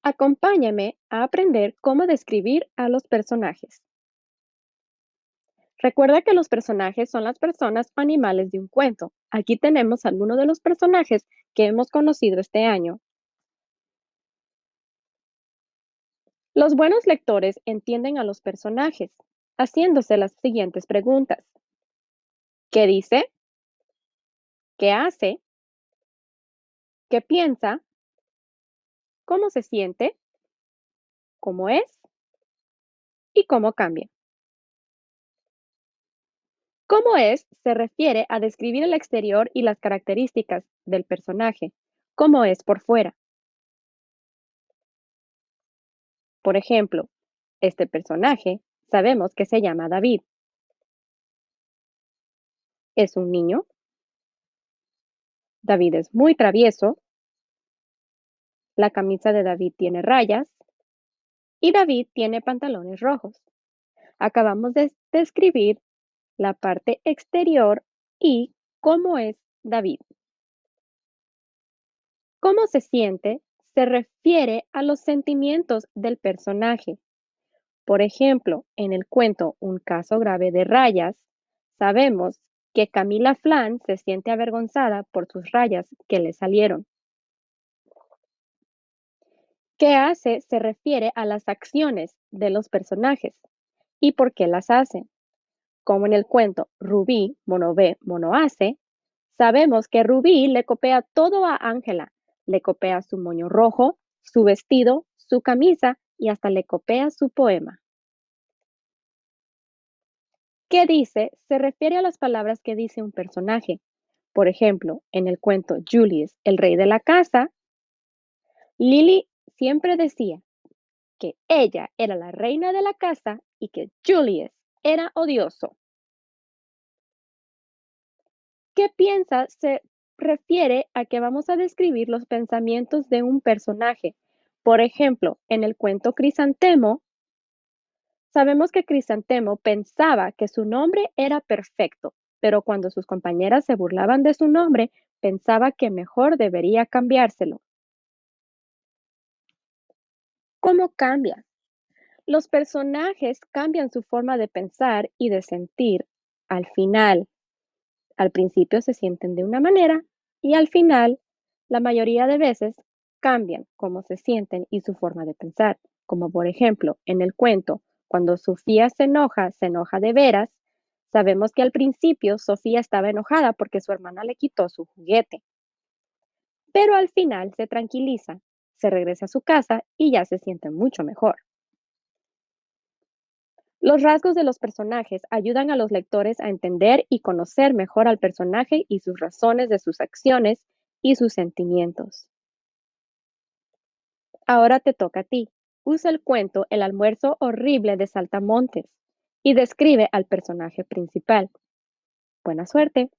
Acompáñame a aprender cómo describir a los personajes. Recuerda que los personajes son las personas o animales de un cuento. Aquí tenemos algunos de los personajes que hemos conocido este año. Los buenos lectores entienden a los personajes, haciéndose las siguientes preguntas. ¿Qué dice? ¿Qué hace? ¿Qué piensa? ¿Cómo se siente? ¿Cómo es? ¿Y cómo cambia? ¿Cómo es? Se refiere a describir el exterior y las características del personaje. ¿Cómo es por fuera? Por ejemplo, este personaje sabemos que se llama David. Es un niño. David es muy travieso. La camisa de David tiene rayas y David tiene pantalones rojos. Acabamos de describir la parte exterior y cómo es David. ¿Cómo se siente? Se refiere a los sentimientos del personaje. Por ejemplo, en el cuento Un caso grave de rayas, sabemos que Camila Flan se siente avergonzada por sus rayas que le salieron. ¿Qué hace? Se refiere a las acciones de los personajes y por qué las hacen. Como en el cuento Rubí, mono ve, mono hace, sabemos que Rubí le copia todo a Ángela. Le copia su moño rojo, su vestido, su camisa y hasta le copia su poema. ¿Qué dice? Se refiere a las palabras que dice un personaje. Por ejemplo, en el cuento Julius, el rey de la casa, Lily siempre decía que ella era la reina de la casa y que Julius era odioso. ¿Qué piensa? Se refiere a que vamos a describir los pensamientos de un personaje. Por ejemplo, en el cuento Crisantemo, sabemos que Crisantemo pensaba que su nombre era perfecto, pero cuando sus compañeras se burlaban de su nombre, pensaba que mejor debería cambiárselo. ¿Cómo cambia? Los personajes cambian su forma de pensar y de sentir al final. Al principio se sienten de una manera y al final, la mayoría de veces, cambian cómo se sienten y su forma de pensar. Como por ejemplo, en el cuento, cuando Sofía se enoja de veras, sabemos que al principio Sofía estaba enojada porque su hermana le quitó su juguete, pero al final se tranquiliza, se regresa a su casa y ya se siente mucho mejor. Los rasgos de los personajes ayudan a los lectores a entender y conocer mejor al personaje y sus razones de sus acciones y sus sentimientos. Ahora te toca a ti. Usa el cuento El almuerzo horrible de Saltamontes y describe al personaje principal. Buena suerte.